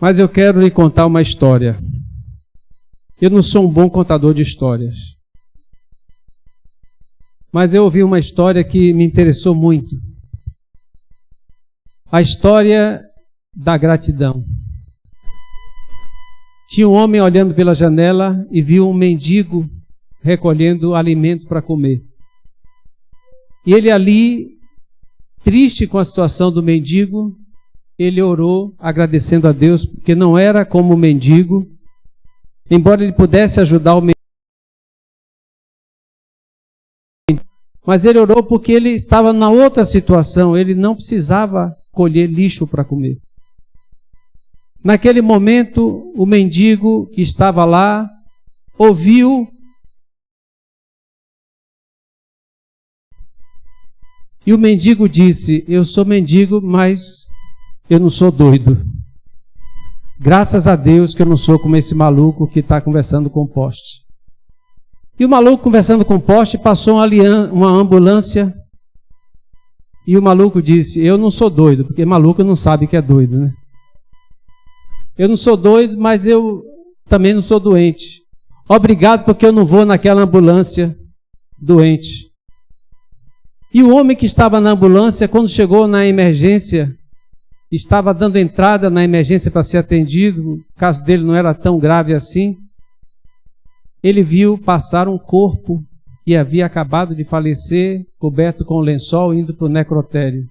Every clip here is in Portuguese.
Mas eu quero lhe contar uma história. Eu não sou um bom contador de histórias. Mas eu ouvi uma história que me interessou muito. A história da gratidão. Tinha um homem olhando pela janela e viu um mendigo recolhendo alimento para comer. E ele ali, triste com a situação do mendigo, ele orou agradecendo a Deus, porque não era como o mendigo, embora ele pudesse ajudar o mendigo, mas ele orou porque ele estava na outra situação, ele não precisava colher lixo para comer. Naquele momento, o mendigo que estava lá ouviu e o mendigo disse: eu sou mendigo, mas eu não sou doido. Graças a Deus que eu não sou como esse maluco que está conversando com o poste. E o maluco conversando com o poste, passou uma ambulância e o maluco disse: eu não sou doido, porque maluco não sabe que é doido, né? Eu não sou doido, mas eu também não sou doente. Obrigado, porque eu não vou naquela ambulância doente. E o homem que estava na ambulância, quando chegou na emergência, estava dando entrada na emergência para ser atendido, o caso dele não era tão grave assim, ele viu passar um corpo que havia acabado de falecer, coberto com lençol, indo para o necrotério.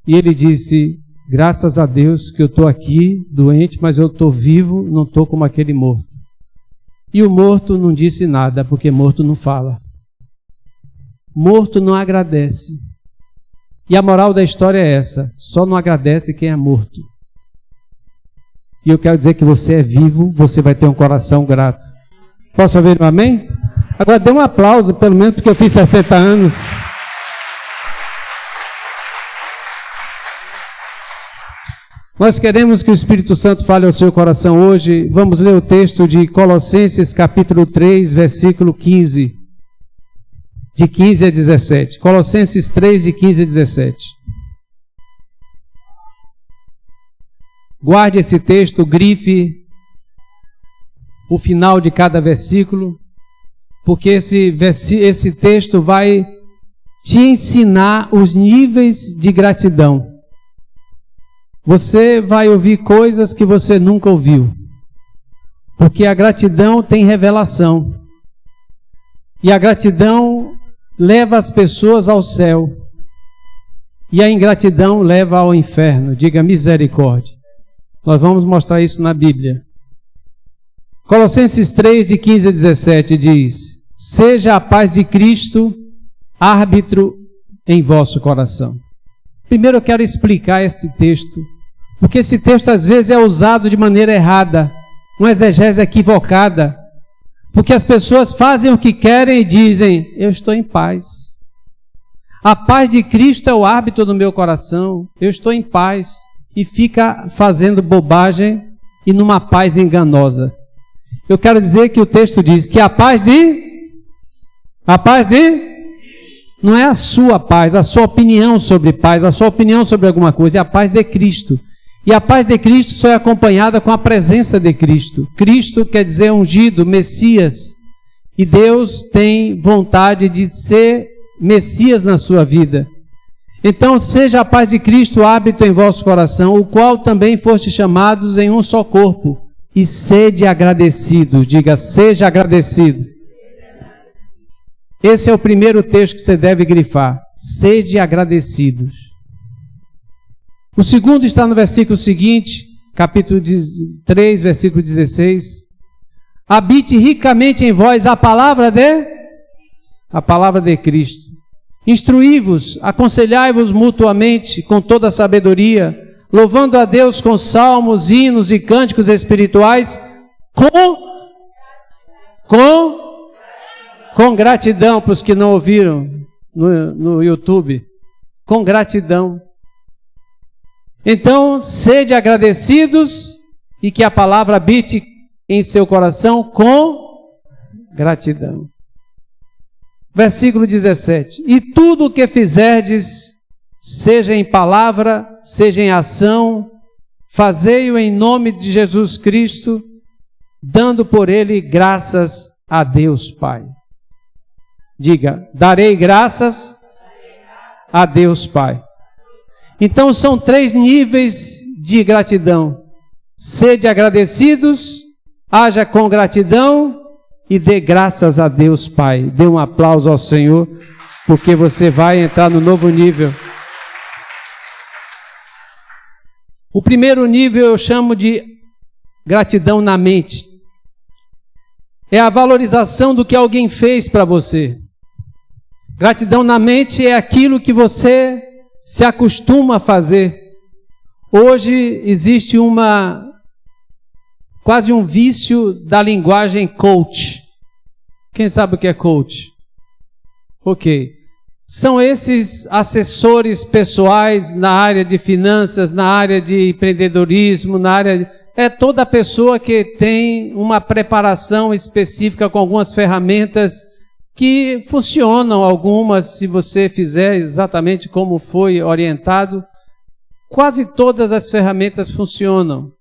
E ele disse: graças a Deus que eu estou aqui doente, mas eu estou vivo, não estou como aquele morto. E o morto não disse nada, porque morto não fala. Morto não agradece. E a moral da história é essa: só não agradece quem é morto. E eu quero dizer que você é vivo, você vai ter um coração grato. Posso ouvir um amém? Agora dê um aplauso, pelo menos porque eu fiz 60 anos. Nós queremos que o Espírito Santo fale ao seu coração hoje. Vamos ler o texto de Colossenses capítulo 3, versículo 15. De 15 a 17. Colossenses 3, de 15 a 17. Guarde esse texto, grife o final de cada versículo, porque esse texto vai te ensinar os níveis de gratidão. Você vai ouvir coisas que você nunca ouviu, porque a gratidão tem revelação, e a gratidão leva as pessoas ao céu, e a ingratidão leva ao inferno. Diga misericórdia. Nós vamos mostrar isso na Bíblia. Colossenses 3, de 15 a 17 diz: seja a paz de Cristo árbitro em vosso coração. Primeiro eu quero explicar esse texto, porque esse texto às vezes é usado de maneira errada, uma exegese equivocada, porque as pessoas fazem o que querem e dizem: eu estou em paz. A paz de Cristo é o árbitro do meu coração, eu estou em paz, e fica fazendo bobagem e numa paz enganosa. Eu quero dizer que o texto diz que a paz não é a sua paz, a sua opinião sobre paz, a sua opinião sobre alguma coisa, é a paz de Cristo. E a paz de Cristo só é acompanhada com a presença de Cristo. Cristo quer dizer ungido, Messias. E Deus tem vontade de ser Messias na sua vida. Então, seja a paz de Cristo hábito em vosso coração, o qual também foste chamados em um só corpo. E sede agradecidos. Diga, seja agradecido. Esse é o primeiro texto que você deve grifar. Sede agradecidos. O segundo está no versículo seguinte, capítulo 3, versículo 16. Habite ricamente em vós a palavra de Cristo. Instruí-vos, aconselhai-vos mutuamente com toda a sabedoria, louvando a Deus com salmos, hinos e cânticos espirituais, com gratidão, para os que não ouviram no YouTube, com gratidão. Então, sede agradecidos e que a palavra habite em seu coração com gratidão. Versículo 17. E tudo o que fizerdes, seja em palavra, seja em ação, fazei-o em nome de Jesus Cristo, dando por ele graças a Deus Pai. Diga, darei graças a Deus Pai. Então são 3 níveis de gratidão. Sede agradecidos, haja com gratidão e dê graças a Deus Pai. Dê um aplauso ao Senhor, porque você vai entrar no novo nível. O primeiro nível eu chamo de gratidão na mente. É a valorização do que alguém fez para você. Gratidão na mente é aquilo que você se acostuma a fazer. Hoje existe quase um vício da linguagem coach. Quem sabe o que é coach? Ok. São esses assessores pessoais na área de finanças, na área de empreendedorismo, é toda pessoa que tem uma preparação específica com algumas ferramentas que funcionam, algumas, se você fizer exatamente como foi orientado, quase todas as ferramentas funcionam.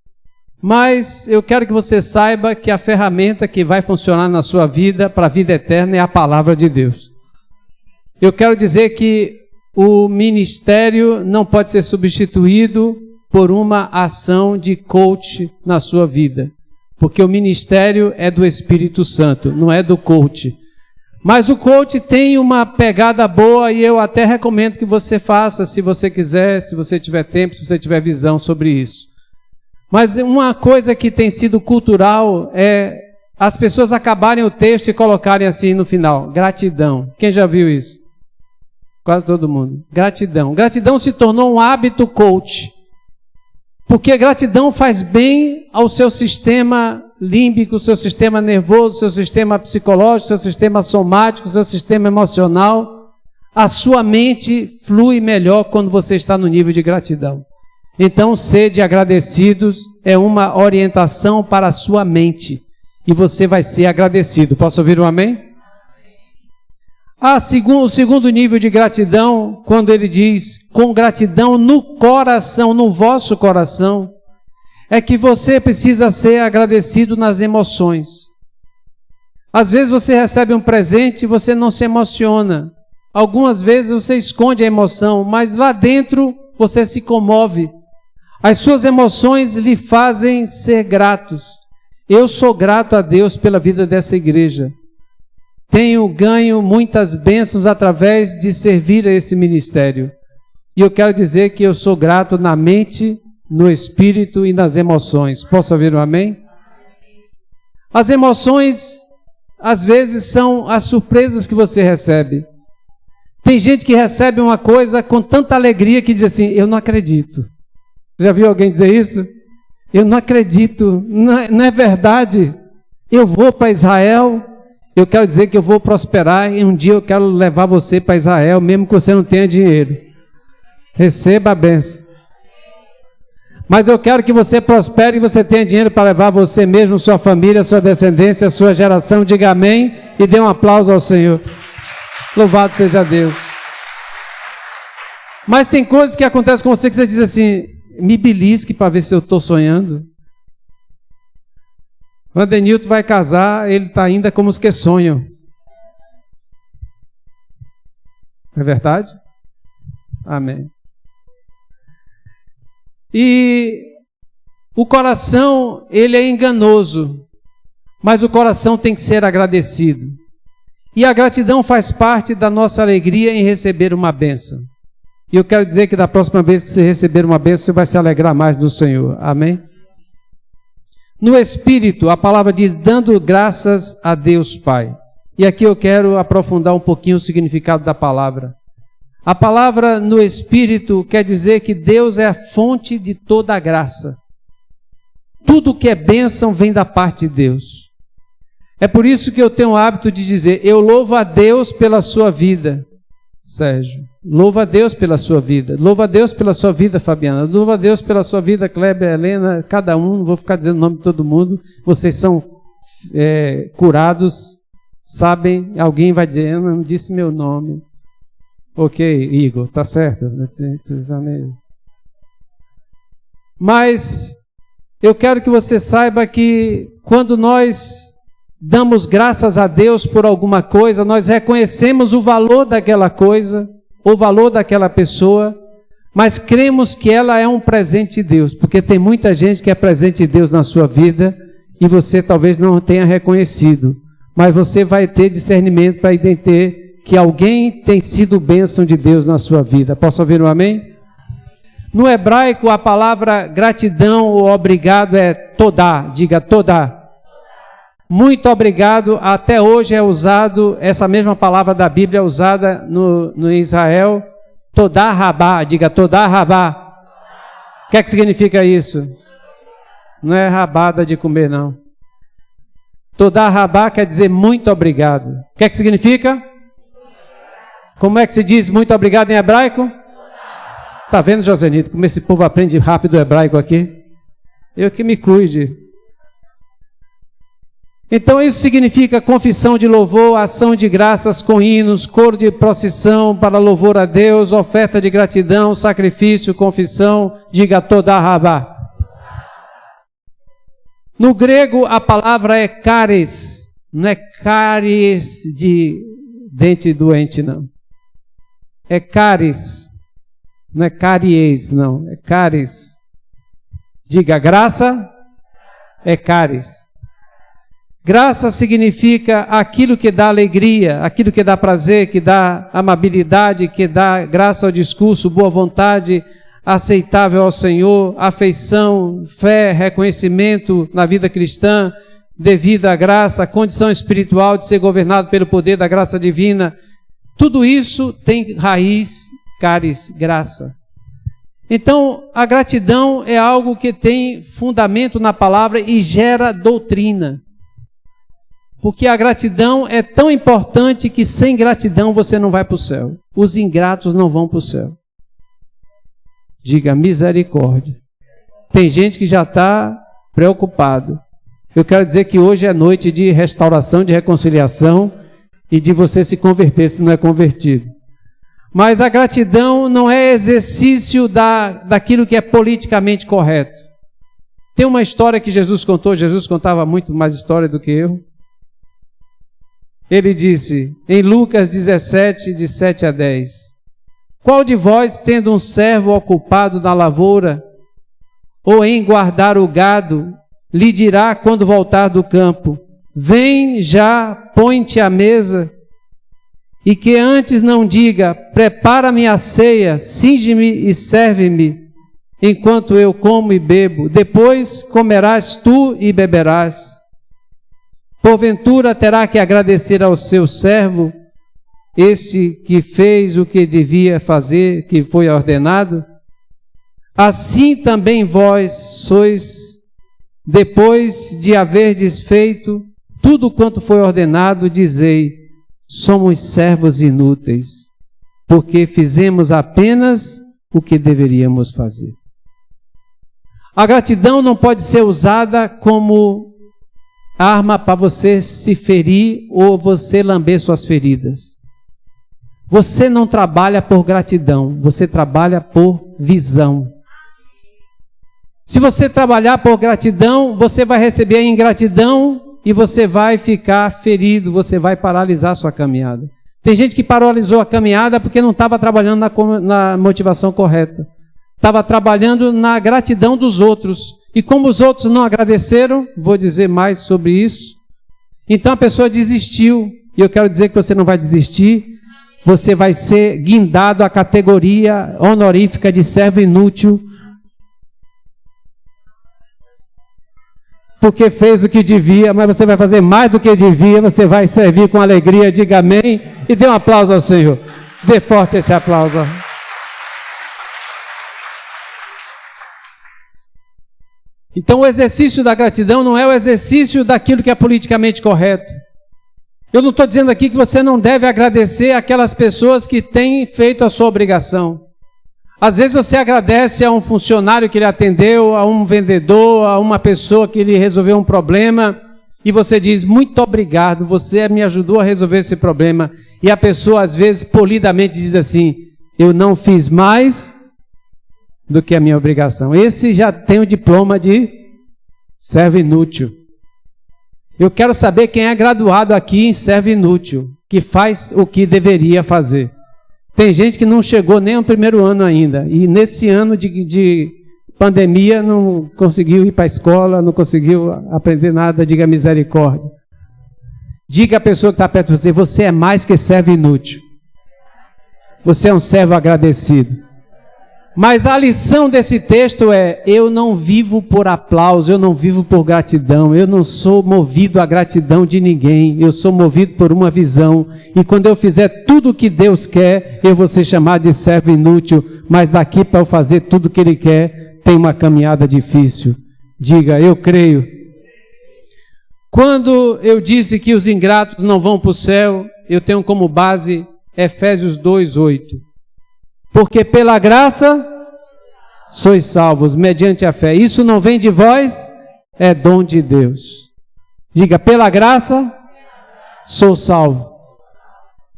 Mas eu quero que você saiba que a ferramenta que vai funcionar na sua vida, para a vida eterna, é a palavra de Deus. Eu quero dizer que o ministério não pode ser substituído por uma ação de coach na sua vida, porque o ministério é do Espírito Santo, não é do coach. Mas o coach tem uma pegada boa e eu até recomendo que você faça, se você quiser, se você tiver tempo, se você tiver visão sobre isso. Mas uma coisa que tem sido cultural é as pessoas acabarem o texto e colocarem assim no final, gratidão. Quem já viu isso? Quase todo mundo. Gratidão. Gratidão se tornou um hábito coach. Porque gratidão faz bem ao seu sistema límbico, seu sistema nervoso, seu sistema psicológico, seu sistema somático, seu sistema emocional. A sua mente flui melhor quando você está no nível de gratidão. Então, sede agradecidos é uma orientação para a sua mente. E você vai ser agradecido. Posso ouvir um amém? O segundo nível de gratidão, quando ele diz com gratidão no coração, no vosso coração, é que você precisa ser agradecido nas emoções. Às vezes você recebe um presente e você não se emociona. Algumas vezes você esconde a emoção, mas lá dentro você se comove. As suas emoções lhe fazem ser gratos. Eu sou grato a Deus pela vida dessa igreja. Tenho ganho muitas bênçãos através de servir a esse ministério. E eu quero dizer que eu sou grato na mente, no espírito e nas emoções. Posso ouvir um amém? As emoções, às vezes, são as surpresas que você recebe. Tem gente que recebe uma coisa com tanta alegria que diz assim, eu não acredito. Já viu alguém dizer isso? Eu não acredito, não é verdade. Eu vou para Israel, eu quero dizer que eu vou prosperar e um dia eu quero levar você para Israel, mesmo que você não tenha dinheiro. Receba a bênção. Mas eu quero que você prospere e você tenha dinheiro para levar você mesmo, sua família, sua descendência, sua geração. Diga amém e dê um aplauso ao Senhor. Louvado seja Deus. Mas tem coisas que acontecem com você que você diz assim, me belisque para ver se eu estou sonhando. Quando Denilton vai casar, ele está ainda como os que sonham. É verdade? Amém. E o coração, ele é enganoso, mas o coração tem que ser agradecido. E a gratidão faz parte da nossa alegria em receber uma bênção. E eu quero dizer que da próxima vez que você receber uma bênção, você vai se alegrar mais no Senhor. Amém? No Espírito, a palavra diz, dando graças a Deus Pai. E aqui eu quero aprofundar um pouquinho o significado da palavra. A palavra no Espírito quer dizer que Deus é a fonte de toda a graça. Tudo que é bênção vem da parte de Deus. É por isso que eu tenho o hábito de dizer, eu louvo a Deus pela sua vida, Sérgio. Louva a Deus pela sua vida. Louva a Deus pela sua vida, Fabiana. Louva a Deus pela sua vida, Kleber, Helena, cada um. Não vou ficar dizendo o nome de todo mundo. Vocês são curados. Sabem, alguém vai dizer, eu não disse meu nome. Ok, Igor, tá certo. Mas eu quero que você saiba que quando nós damos graças a Deus por alguma coisa, nós reconhecemos o valor daquela coisa, o valor daquela pessoa, mas cremos que ela é um presente de Deus, porque tem muita gente que é presente de Deus na sua vida e você talvez não tenha reconhecido, mas você vai ter discernimento para entender que alguém tem sido bênção de Deus na sua vida. Posso ouvir um amém? No hebraico, a palavra gratidão ou obrigado é todá, diga todá. Muito obrigado, até hoje é usado, essa mesma palavra da Bíblia é usada no Israel, todá rabá, diga todá rabá. O que é que significa isso? Não é rabada de comer, não. Todá rabá quer dizer muito obrigado. O que é que significa? Como é que se diz muito obrigado em hebraico? Está vendo, Josenito, como esse povo aprende rápido o hebraico aqui? Eu que me cuide. Então isso significa confissão de louvor, ação de graças com hinos, coro de procissão para louvor a Deus, oferta de gratidão, sacrifício, confissão, diga todá rabá. No grego a palavra é caris, não é caris de dente doente, não. É caris. Não é caries, não, é caris. Diga, graça é caris. Graça significa aquilo que dá alegria, aquilo que dá prazer, que dá amabilidade, que dá graça ao discurso, boa vontade, aceitável ao Senhor, afeição, fé, reconhecimento na vida cristã, devido à graça, condição espiritual de ser governado pelo poder da graça divina. Tudo isso tem raiz caris, graça. Então, a gratidão é algo que tem fundamento na palavra e gera doutrina. Porque a gratidão é tão importante que sem gratidão você não vai para o céu. Os ingratos não vão para o céu. Diga misericórdia. Tem gente que já está preocupado. Eu quero dizer que hoje é noite de restauração, de reconciliação e de você se converter se não é convertido. Mas a gratidão não é exercício daquilo que é politicamente correto. Tem uma história que Jesus contou, Jesus contava muito mais história do que eu. Ele disse, em Lucas 17, de 7 a 10, qual de vós, tendo um servo ocupado na lavoura, ou em guardar o gado, lhe dirá quando voltar do campo, vem já, põe-te à mesa, e que antes não diga, prepara-me a ceia, cinge-me e serve-me, enquanto eu como e bebo, depois comerás tu e beberás. Porventura terá que agradecer ao seu servo, esse que fez o que devia fazer, que foi ordenado? Assim também vós sois, depois de haverdes feito tudo quanto foi ordenado, dizei, somos servos inúteis, porque fizemos apenas o que deveríamos fazer. A gratidão não pode ser usada como arma para você se ferir ou você lamber suas feridas. Você não trabalha por gratidão, você trabalha por visão. Se você trabalhar por gratidão, você vai receber a ingratidão e você vai ficar ferido, você vai paralisar a sua caminhada. Tem gente que paralisou a caminhada porque não estava trabalhando na motivação correta. Estava trabalhando na gratidão dos outros. E como os outros não agradeceram, vou dizer mais sobre isso, então a pessoa desistiu. E eu quero dizer que você não vai desistir, você vai ser guindado à categoria honorífica de servo inútil, porque fez o que devia, mas você vai fazer mais do que devia, você vai servir com alegria, diga amém, e dê um aplauso ao Senhor. Dê forte esse aplauso. Então o exercício da gratidão não é o exercício daquilo que é politicamente correto. Eu não estou dizendo aqui que você não deve agradecer aquelas pessoas que têm feito a sua obrigação. Às vezes você agradece a um funcionário que lhe atendeu, a um vendedor, a uma pessoa que lhe resolveu um problema, e você diz, muito obrigado, você me ajudou a resolver esse problema. E a pessoa às vezes polidamente diz assim, eu não fiz mais do que a minha obrigação. Esse já tem o diploma de servo inútil. Eu quero saber quem é graduado aqui em servo inútil, que faz o que deveria fazer. Tem gente que não chegou nem ao primeiro ano ainda, e nesse ano de pandemia não conseguiu ir para a escola, não conseguiu aprender nada. Diga misericórdia. Diga à pessoa que está perto de você, você é mais que servo inútil. Você é um servo agradecido. Mas a lição desse texto é, eu não vivo por aplauso, eu não vivo por gratidão, eu não sou movido à gratidão de ninguém, eu sou movido por uma visão, e quando eu fizer tudo o que Deus quer, eu vou ser chamado de servo inútil, mas daqui para eu fazer tudo o que Ele quer, tem uma caminhada difícil. Diga, eu creio. Quando eu disse que os ingratos não vão para o céu, eu tenho como base Efésios 2:8. Porque pela graça sois salvos, mediante a fé. Isso não vem de vós, é dom de Deus. Diga, pela graça sou salvo.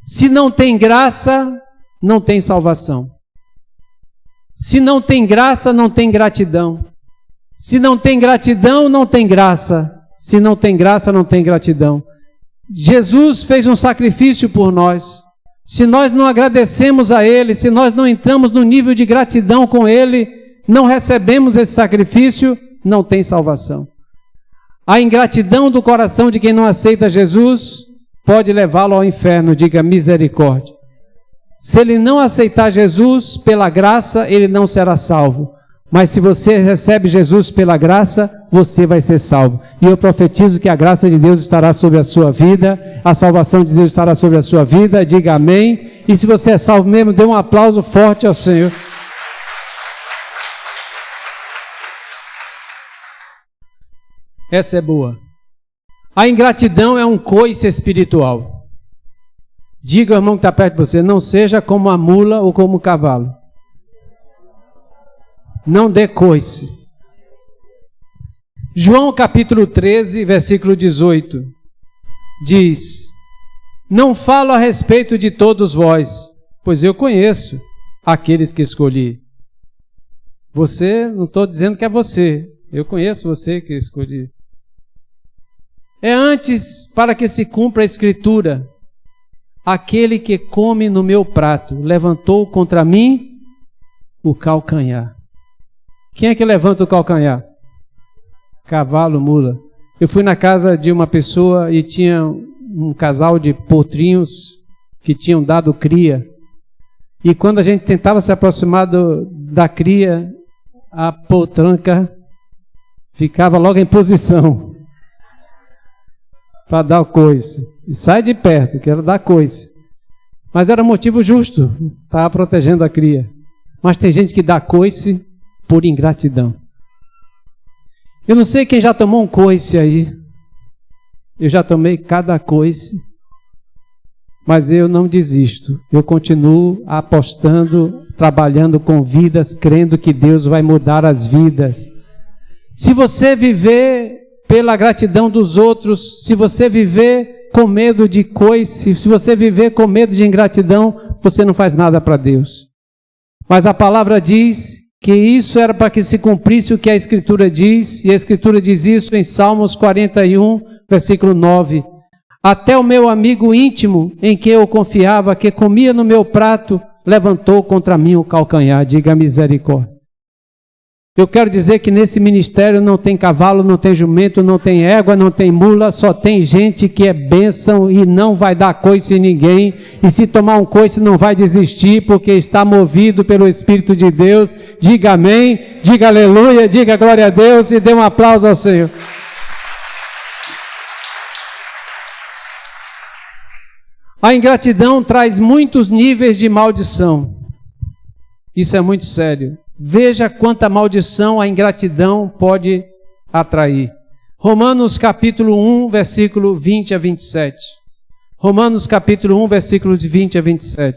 Se não tem graça, não tem salvação. Se não tem graça, não tem gratidão. Se não tem gratidão, não tem graça. Se não tem graça, não tem gratidão. Jesus fez um sacrifício por nós. Se nós não agradecemos a Ele, se nós não entramos no nível de gratidão com Ele, não recebemos esse sacrifício, não tem salvação. A ingratidão do coração de quem não aceita Jesus pode levá-lo ao inferno. Diga misericórdia. Se ele não aceitar Jesus pela graça, ele não será salvo. Mas se você recebe Jesus pela graça, você vai ser salvo. E eu profetizo que a graça de Deus estará sobre a sua vida, a salvação de Deus estará sobre a sua vida. Diga amém. E se você é salvo mesmo, dê um aplauso forte ao Senhor. Essa é boa. A ingratidão é um coice espiritual. Diga ao irmão que está perto de você, não seja como a mula ou como o cavalo. Não dê coice. João capítulo 13, versículo 18, diz, não falo a respeito de todos vós, pois eu conheço aqueles que escolhi. Você, não estou dizendo que é você, eu conheço você que escolhi. É antes para que se cumpra a escritura, aquele que come no meu prato levantou contra mim o calcanhar. Quem é que levanta o calcanhar? Cavalo, mula. Eu fui na casa de uma pessoa e tinha um casal de potrinhos que tinham dado cria. E quando a gente tentava se aproximar da cria, a potranca ficava logo em posição para dar o coice. E sai de perto, quero dar coice. Mas era motivo justo, estava protegendo a cria. Mas tem gente que dá coice por ingratidão. Eu não sei quem já tomou um coice aí. Eu já tomei cada coice. Mas eu não desisto. Eu continuo apostando, trabalhando com vidas, crendo que Deus vai mudar as vidas. Se você viver pela gratidão dos outros, se você viver com medo de coice, se você viver com medo de ingratidão, você não faz nada para Deus. Mas a palavra diz que isso era para que se cumprisse o que a Escritura diz, e a Escritura diz isso em Salmos 41, versículo 9. Até o meu amigo íntimo, em quem eu confiava, que comia no meu prato, levantou contra mim o calcanhar. Diga misericórdia. Eu quero dizer que nesse ministério não tem cavalo, não tem jumento, não tem égua, não tem mula, só tem gente que é bênção e não vai dar coice em ninguém. E se tomar um coice não vai desistir, porque está movido pelo Espírito de Deus. Diga amém, diga aleluia, diga glória a Deus e dê um aplauso ao Senhor. A ingratidão traz muitos níveis de maldição. Isso é muito sério. Veja quanta maldição a ingratidão pode atrair. Romanos capítulo 1, versículo 20 a 27. Romanos capítulo 1, versículos de 20 a 27.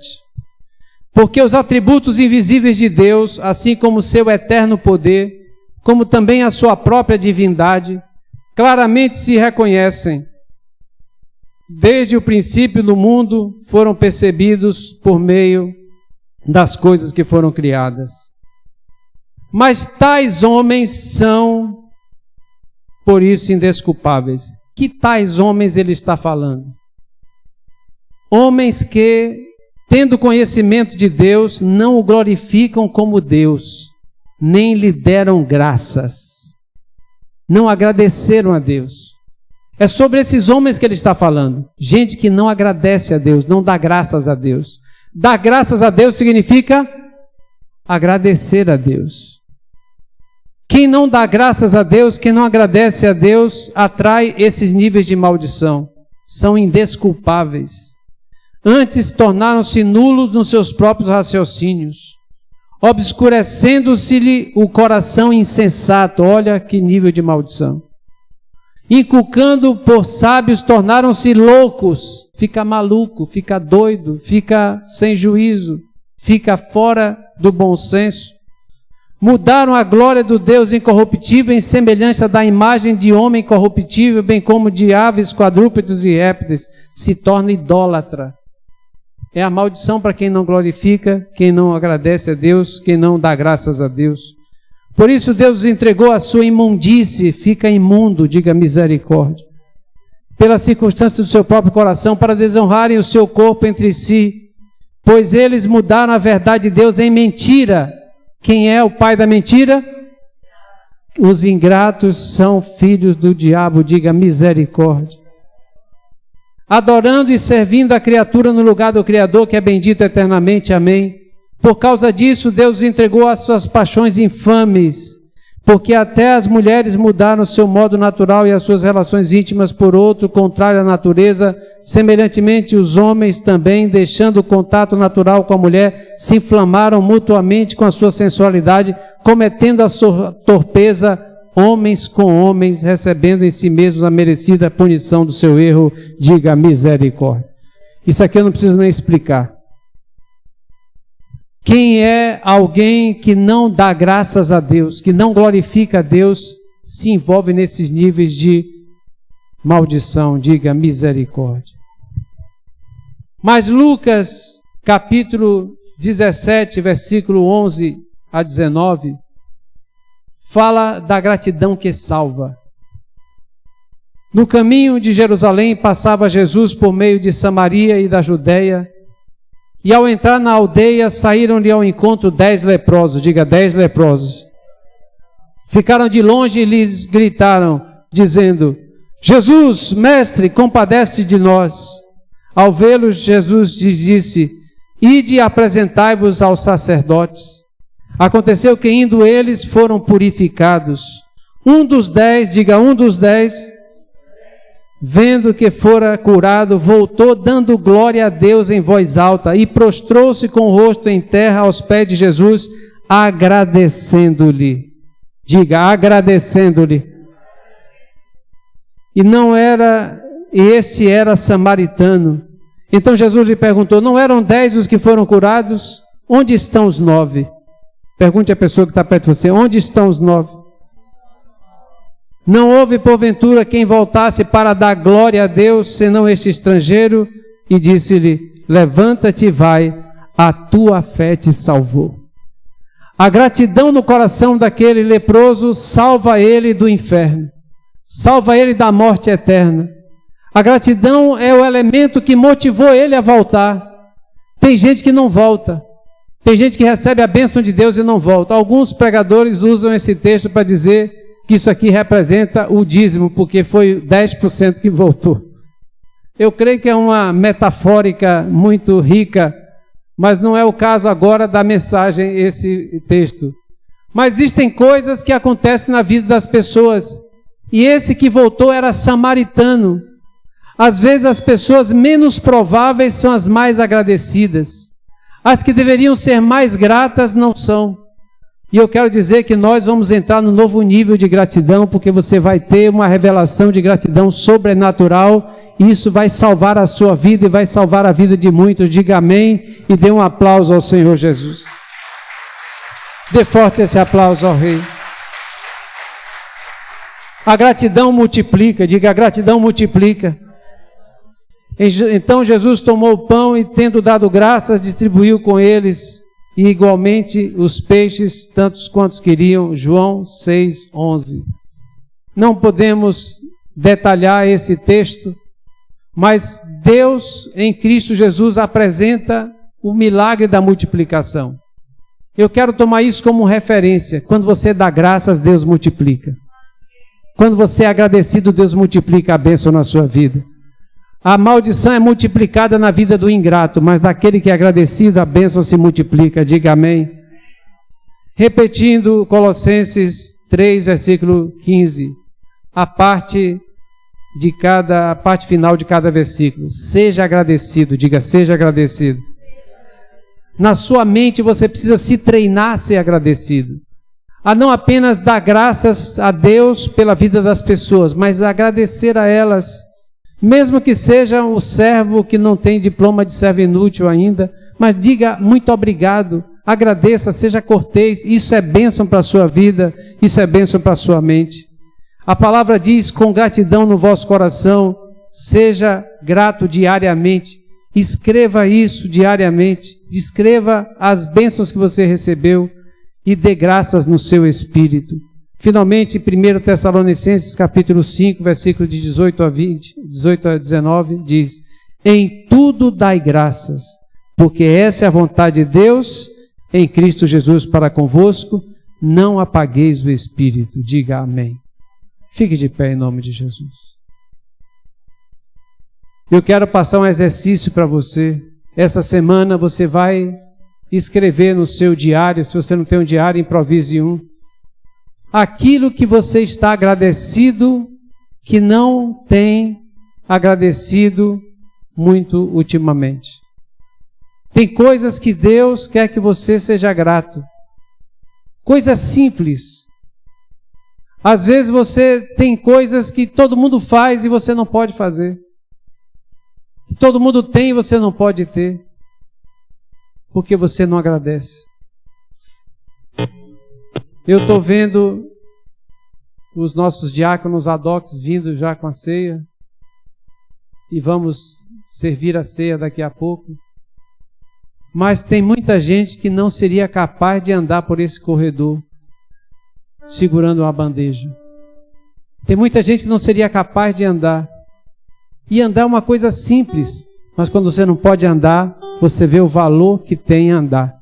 Porque os atributos invisíveis de Deus, assim como o seu eterno poder, como também a sua própria divindade, claramente se reconhecem. Desde o princípio do mundo foram percebidos por meio das coisas que foram criadas. Mas tais homens são, por isso, indesculpáveis. Que tais homens ele está falando? Homens que, tendo conhecimento de Deus, não o glorificam como Deus, nem lhe deram graças. Não agradeceram a Deus. É sobre esses homens que ele está falando. Gente que não agradece a Deus, não dá graças a Deus. Dar graças a Deus significa agradecer a Deus. Quem não dá graças a Deus, quem não agradece a Deus, atrai esses níveis de maldição. São indesculpáveis. Antes tornaram-se nulos nos seus próprios raciocínios, obscurecendo-se-lhe o coração insensato. Olha que nível de maldição. Inculcando por sábios, tornaram-se loucos. Fica maluco, fica doido, fica sem juízo, fica fora do bom senso. Mudaram a glória do Deus incorruptível em semelhança da imagem de homem corruptível, bem como de aves, quadrúpedes e répteis. Se torna idólatra. É a maldição para quem não glorifica, quem não agradece a Deus, quem não dá graças a Deus. Por isso Deus os entregou a sua imundície, fica imundo, diga misericórdia, pela circunstância do seu próprio coração, para desonrarem o seu corpo entre si, pois eles mudaram a verdade de Deus em mentira. Quem é o pai da mentira? Os ingratos são filhos do diabo, diga misericórdia. Adorando e servindo a criatura no lugar do Criador, que é bendito eternamente, amém. Por causa disso, Deus os entregou às suas paixões infames, porque até as mulheres mudaram o seu modo natural e as suas relações íntimas por outro, contrário à natureza. Semelhantemente, os homens também, deixando o contato natural com a mulher, se inflamaram mutuamente com a sua sensualidade, cometendo a sua torpeza, homens com homens, recebendo em si mesmos a merecida punição do seu erro, diga misericórdia. Isso aqui eu não preciso nem explicar. Quem é alguém que não dá graças a Deus, que não glorifica a Deus, se envolve nesses níveis de maldição, diga misericórdia. Mas Lucas, capítulo 17, versículo 11 a 19, fala da gratidão que salva. No caminho de Jerusalém passava Jesus por meio de Samaria e da Judeia, e ao entrar na aldeia saíram-lhe ao encontro 10 leprosos, diga 10 leprosos. Ficaram de longe e lhes gritaram, dizendo: Jesus, mestre, compadece de nós. Ao vê-los, Jesus lhes disse: ide e apresentai-vos aos sacerdotes. Aconteceu que indo eles foram purificados. Um dos 10, diga um dos 10, vendo que fora curado, voltou dando glória a Deus em voz alta e prostrou-se com o rosto em terra aos pés de Jesus, agradecendo-lhe. Diga, agradecendo-lhe. E esse era samaritano. Então Jesus lhe perguntou: não eram 10 os que foram curados? Onde estão os 9? Pergunte à pessoa que está perto de você: onde estão os 9? Não houve porventura quem voltasse para dar glória a Deus, senão este estrangeiro? E disse-lhe: levanta-te e vai, a tua fé te salvou. A gratidão no coração daquele leproso salva ele do inferno, salva ele da morte eterna. A gratidão é o elemento que motivou ele a voltar. Tem gente que não volta, tem gente que recebe a bênção de Deus e não volta. Alguns pregadores usam esse texto para dizer que isso aqui representa o dízimo, porque foi 10% que voltou. Eu creio que é uma metafórica muito rica, mas não é o caso agora da mensagem, esse texto. Mas existem coisas que acontecem na vida das pessoas, e esse que voltou era samaritano. Às vezes as pessoas menos prováveis são as mais agradecidas. As que deveriam ser mais gratas não são. E eu quero dizer que nós vamos entrar no novo nível de gratidão, porque você vai ter uma revelação de gratidão sobrenatural, e isso vai salvar a sua vida e vai salvar a vida de muitos. Diga amém e dê um aplauso ao Senhor Jesus. Dê forte esse aplauso ao Rei. A gratidão multiplica, diga, a gratidão multiplica. Então Jesus tomou o pão e, tendo dado graças, distribuiu com eles. e igualmente os peixes, tantos quantos queriam. João 6:11. Não podemos detalhar esse texto, mas Deus em Cristo Jesus apresenta o milagre da multiplicação. Eu quero tomar isso como referência. Quando você dá graças, Deus multiplica. Quando você é agradecido, Deus multiplica a bênção na sua vida. A maldição é multiplicada na vida do ingrato, mas daquele que é agradecido, a bênção se multiplica. Diga amém. Repetindo Colossenses 3, versículo 15. A parte final de cada versículo. Seja agradecido. Diga, seja agradecido. Na sua mente você precisa se treinar a ser agradecido. A não apenas dar graças a Deus pela vida das pessoas, mas agradecer a elas. Mesmo que seja o servo que não tem diploma de servo inútil ainda, mas diga muito obrigado, agradeça, seja cortês. Isso é bênção para a sua vida, isso é bênção para a sua mente. A palavra diz, com gratidão no vosso coração, seja grato diariamente. Escreva isso diariamente, descreva as bênçãos que você recebeu e dê graças no seu espírito. Finalmente, 1 Tessalonicenses capítulo 5, versículo de 18 a 19, diz: em tudo dai graças, porque essa é a vontade de Deus em Cristo Jesus para convosco, não apagueis o espírito. Diga amém. Fique de pé em nome de Jesus. Eu quero passar um exercício para você. Essa semana você vai escrever no seu diário, se você não tem um diário, improvise um. Aquilo que você está agradecido, que não tem agradecido muito ultimamente. Tem coisas que Deus quer que você seja grato. Coisas simples. Às vezes você tem coisas que todo mundo faz e você não pode fazer. Que todo mundo tem e você não pode ter. Porque você não agradece. Eu estou vendo os nossos diáconos adocs vindo já com a ceia. E vamos servir a ceia daqui a pouco. Mas tem muita gente que não seria capaz de andar por esse corredor segurando uma bandeja. Tem muita gente que não seria capaz de andar. E andar é uma coisa simples, mas quando você não pode andar, você vê o valor que tem andar.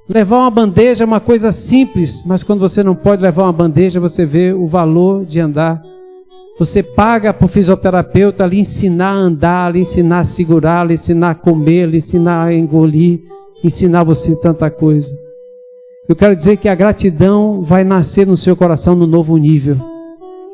Levar uma bandeja é uma coisa simples, mas quando você não pode levar uma bandeja, você vê o valor de andar. Você paga para o fisioterapeuta lhe ensinar a andar, lhe ensinar a segurar, lhe ensinar a comer, lhe ensinar a engolir, ensinar você tanta coisa. Eu quero dizer que a gratidão vai nascer no seu coração no novo nível.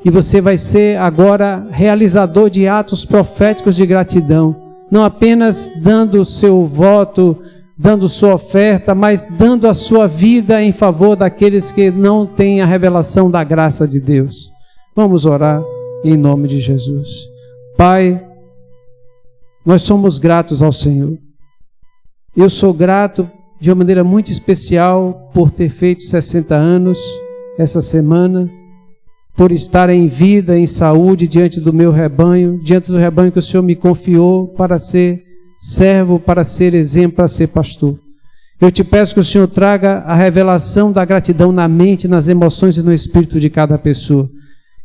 E você vai ser agora realizador de atos proféticos de gratidão. Não apenas dando o seu voto, dando sua oferta, mas dando a sua vida em favor daqueles que não têm a revelação da graça de Deus. Vamos orar em nome de Jesus. Pai, nós somos gratos ao Senhor. Eu sou grato de uma maneira muito especial por ter feito 60 anos essa semana, por estar em vida, em saúde, diante do meu rebanho, diante do rebanho que o Senhor me confiou para ser servo, para ser exemplo, para ser pastor. Eu te peço que o Senhor traga a revelação da gratidão na mente, nas emoções e no espírito de cada pessoa.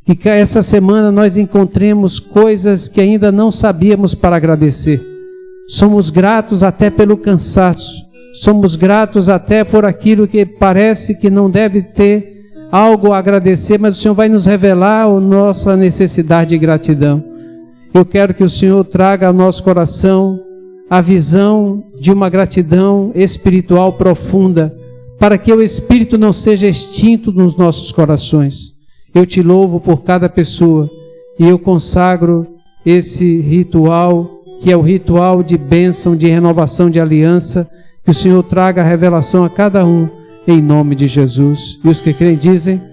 Que essa semana nós encontremos coisas que ainda não sabíamos para agradecer. Somos gratos até pelo cansaço. Somos gratos até por aquilo que parece que não deve ter algo a agradecer, mas o Senhor vai nos revelar a nossa necessidade de gratidão. Eu quero que o Senhor traga ao nosso coração a visão de uma gratidão espiritual profunda, para que o Espírito não seja extinto nos nossos corações. Eu te louvo por cada pessoa e eu consagro esse ritual, que é o ritual de bênção, de renovação de aliança, que o Senhor traga a revelação a cada um, em nome de Jesus. E os que creem dizem...